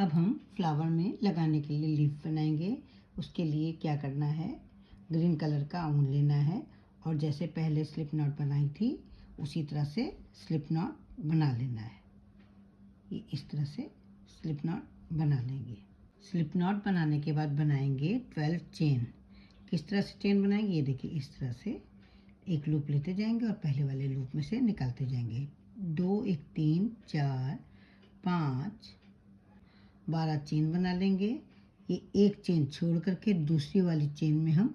अब हम फ्लावर में लगाने के लिए लीफ बनाएंगे। उसके लिए क्या करना है, ग्रीन कलर का ऊन लेना है और जैसे पहले स्लिप नॉट बनाई थी उसी तरह से स्लिप नॉट बना लेना है। ये इस तरह से स्लिप नॉट बना लेंगे। स्लिप नॉट बनाने के बाद बनाएंगे 12 चेन। किस तरह से चेन बनाएंगे, ये देखिए इस तरह से एक लूप लेते जाएंगे और पहले वाले लूप में से निकालते जाएंगे। 2 1 3 4 5 12 चेन बना लेंगे। ये एक चेन छोड़ करके दूसरी वाली चेन में हम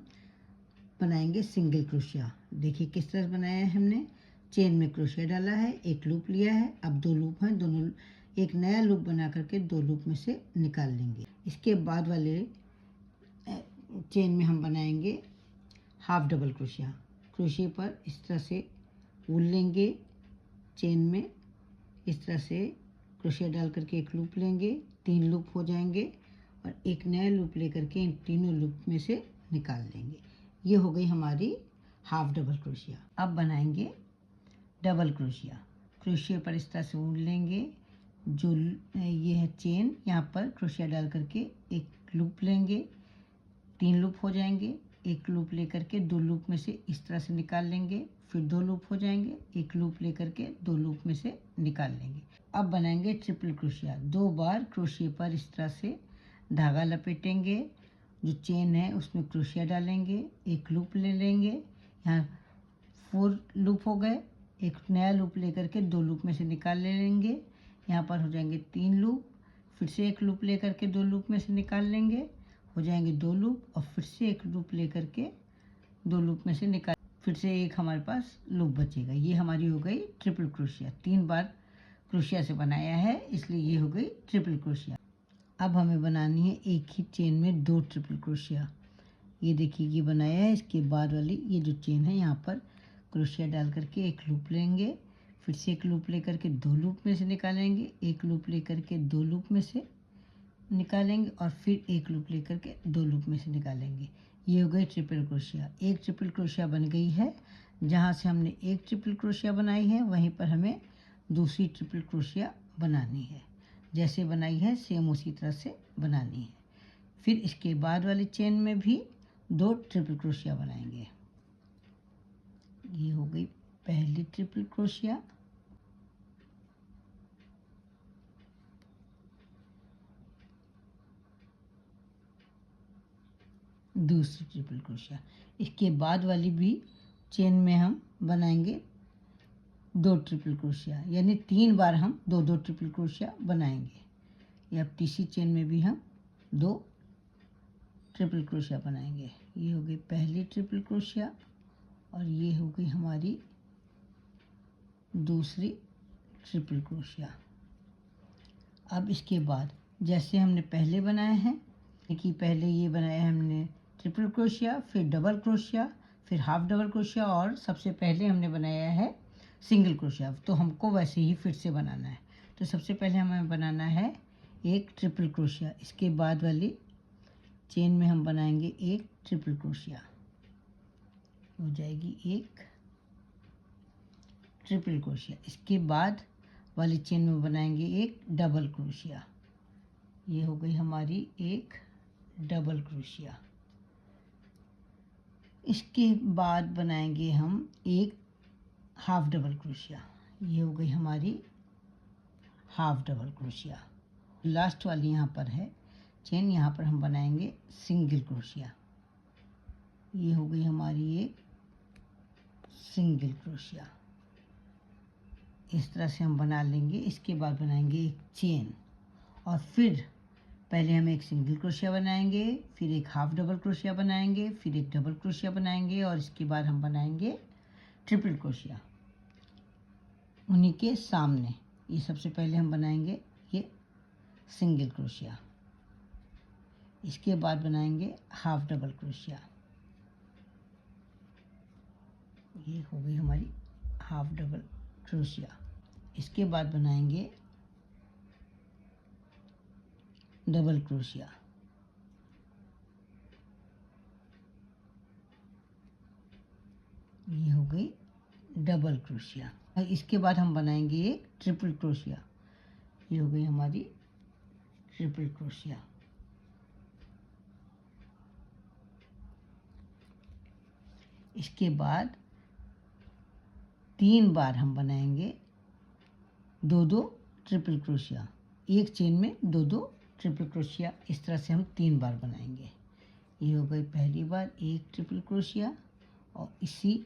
बनाएंगे सिंगल क्रोशिया। देखिए किस तरह बनाया है हमने, चेन में क्रोशिया डाला है, एक लूप लिया है, अब 2 लूप हैं, दोनों एक नया लूप बना करके 2 लूप में से निकाल लेंगे। इसके बाद वाले चेन में हम बनाएंगे हाफ डबल क्रोशिया। क्रोशिया पर इस तरह से वूल लेंगे, चेन में इस तरह से क्रोशिया डाल करके एक लूप लेंगे, 3 लूप हो जाएंगे और एक नया लूप लेकर के इन तीनों लूप में से निकाल लेंगे। ये हो गई हमारी हाफ डबल क्रोशिया। अब बनाएंगे डबल क्रोशिया। क्रोशिया पर इस तरह से वूल लेंगे, जो ये है चेन, यहाँ पर क्रोशिया डाल करके एक लूप लेंगे, 3 लूप हो जाएंगे, एक लूप लेकर के 2 लूप में से इस तरह से निकाल लेंगे, फिर 2 लूप हो जाएंगे, एक लूप लेकर के 2 लूप में से निकाल लेंगे। अब बनाएंगे ट्रिपल क्रोशिया। 2 बार क्रोशिया पर इस तरह से धागा लपेटेंगे, जो चेन है उसमें क्रोशिया डालेंगे, एक लूप ले लेंगे, यहाँ 4 लूप हो गए, एक नया लूप लेकर के 2 लूप में से निकाल ले लेंगे, यहाँ पर हो जाएंगे 3 लूप, फिर से एक लूप लेकर के 2 लूप में से निकाल लेंगे, हो जाएंगे 2 लूप और फिर से एक लूप लेकर के 2 लूप में से निकाल, फिर से एक हमारे पास लूप बचेगा। ये हमारी हो गई ट्रिपल क्रोशिया। 3 बार क्रोशिया से बनाया है इसलिए ये हो गई ट्रिपल क्रोशिया। अब हमें बनानी है एक ही चेन में 2 ट्रिपल क्रोशिया। ये देखिए ये बनाया है, इसके बाद वाली ये जो चेन है यहाँ पर क्रोशिया डाल करके एक लूप लेंगे, फिर से एक लूप लेकर के 2 लूप में से निकालेंगे, एक लूप लेकर के 2 लूप में से निकालेंगे और फिर एक लूप लेकर के 2 लूप में से निकालेंगे। ये हो गई ट्रिपल क्रोशिया। एक ट्रिपल क्रोशिया बन गई है। जहाँ से हमने एक ट्रिपल क्रोशिया बनाई है वहीं पर हमें दूसरी ट्रिपल क्रोशिया बनानी है। जैसे बनाई है सेम उसी तरह से बनानी है। फिर इसके बाद वाली चेन में भी 2 ट्रिपल क्रोशिया बनाएंगे। ये हो गई पहली ट्रिपल क्रोशिया, दूसरी ट्रिपल क्रोशिया। इसके बाद वाली भी चेन में हम बनाएंगे 2 ट्रिपल क्रोशिया, यानी 3 बार हम 2-2 ट्रिपल क्रोशिया बनाएंगे। या अब तीसरी चेन में भी हम 2 ट्रिपल क्रोशिया बनाएंगे। ये हो गई पहली ट्रिपल क्रोशिया और ये हो गई हमारी दूसरी ट्रिपल क्रोशिया। अब इसके बाद जैसे हमने पहले बनाए हैं, देखिए पहले ये बनाया है हमने ट्रिपल क्रोशिया, फिर डबल क्रोशिया, फिर हाफ डबल क्रोशिया और सबसे पहले हमने बनाया है सिंगल क्रोशिया। तो हमको वैसे ही फिर से बनाना है। तो सबसे पहले हमें बनाना है एक ट्रिपल क्रोशिया। इसके बाद वाली चेन में हम बनाएंगे एक ट्रिपल क्रोशिया, हो जाएगी एक ट्रिपल क्रोशिया। इसके बाद वाली चेन में बनाएंगे एक डबल क्रोशिया। ये हो गई हमारी एक डबल क्रोशिया। इसके बाद बनाएंगे हम एक हाफ डबल क्रोशिया। ये हो गई हमारी हाफ डबल क्रोशिया। लास्ट वाली यहाँ पर है चेन, यहाँ पर हम बनाएंगे सिंगल क्रोशिया। ये हो गई हमारी एक सिंगल क्रोशिया। इस तरह से हम बना लेंगे। इसके बाद बनाएंगे एक चेन और फिर पहले हम एक सिंगल क्रोशिया बनाएंगे, फिर एक हाफ डबल क्रोशिया बनाएंगे, फिर एक डबल क्रोशिया बनाएंगे और इसके बाद हम बनाएंगे ट्रिपल क्रोशिया उन्हीं के सामने। ये सबसे पहले हम बनाएंगे ये सिंगल क्रोशिया, इसके बाद बनाएंगे हाफ डबल क्रोशिया। ये हो गई हमारी हाफ डबल क्रोशिया। इसके बाद बनाएंगे डबल क्रोशिया। ये हो गई डबल क्रोशिया। इसके बाद हम बनाएंगे एक ट्रिपल क्रोशिया। ये हो गई हमारी ट्रिपल क्रोशिया। इसके बाद 3 बार हम बनाएंगे 2-2 ट्रिपल क्रोशिया। एक चेन में 2-2 ट्रिपल क्रोशिया, इस तरह से हम 3 बार बनाएंगे। ये हो गई पहली बार एक ट्रिपल क्रोशिया, और इसी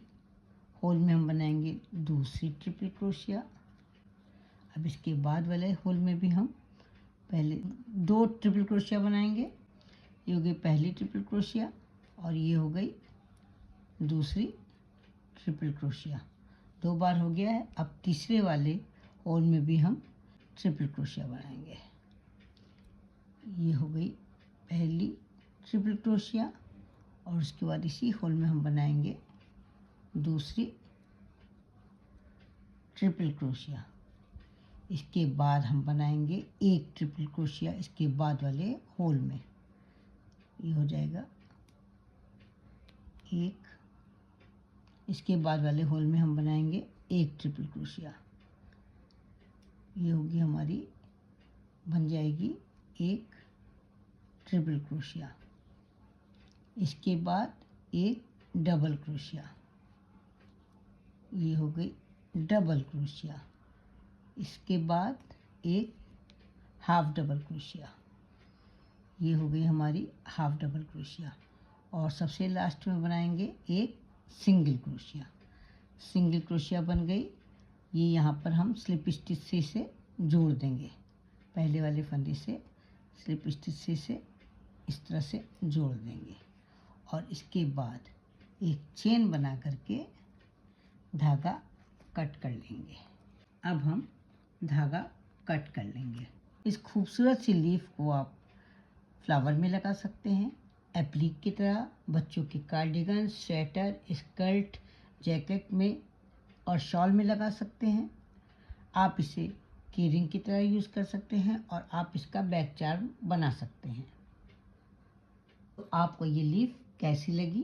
होल में हम बनाएंगे दूसरी ट्रिपल क्रोशिया। अब इसके बाद वाले होल में भी हम पहले 2 ट्रिपल क्रोशिया बनाएंगे। ये हो गई पहली ट्रिपल क्रोशिया, और ये हो गई दूसरी ट्रिपल क्रोशिया। 2 बार हो गया है। अब तीसरे वाले होल में भी हम ट्रिपल क्रोशिया बनाएंगे। ये हो गई पहली ट्रिपल क्रोशिया, और उसके बाद इसी होल में हम बनाएंगे दूसरी ट्रिपल क्रोशिया। इसके बाद हम बनाएंगे एक ट्रिपल क्रोशिया इसके बाद वाले होल में। ये हो जाएगा एक, इसके बाद वाले होल में हम बनाएंगे एक ट्रिपल क्रोशिया। ये होगी हमारी, बन जाएगी एक ट्रिपल क्रोशिया। इसके बाद एक डबल क्रोशिया। ये हो गई डबल क्रोशिया। इसके बाद एक हाफ डबल क्रोशिया। ये हो गई हमारी हाफ डबल क्रोशिया। और सबसे लास्ट में बनाएंगे एक सिंगल क्रोशिया। सिंगल क्रोशिया बन गई। ये यहाँ पर हम स्लिप स्टिच से इसे जोड़ देंगे। पहले वाले फंदे से स्लिप स्टिच से इस तरह से जोड़ देंगे, और इसके बाद एक चेन बना करके धागा कट कर लेंगे। अब हम धागा कट कर लेंगे। इस खूबसूरत सी लीफ को आप फ्लावर में लगा सकते हैं, एप्लिक की तरह, बच्चों के कार्डिगन, स्वेटर, स्कर्ट, जैकेट में और शॉल में लगा सकते हैं। आप इसे कीरिंग की तरह यूज़ कर सकते हैं, और आप इसका बैक चार्म बना सकते हैं। तो आपको ये लीफ कैसी लगी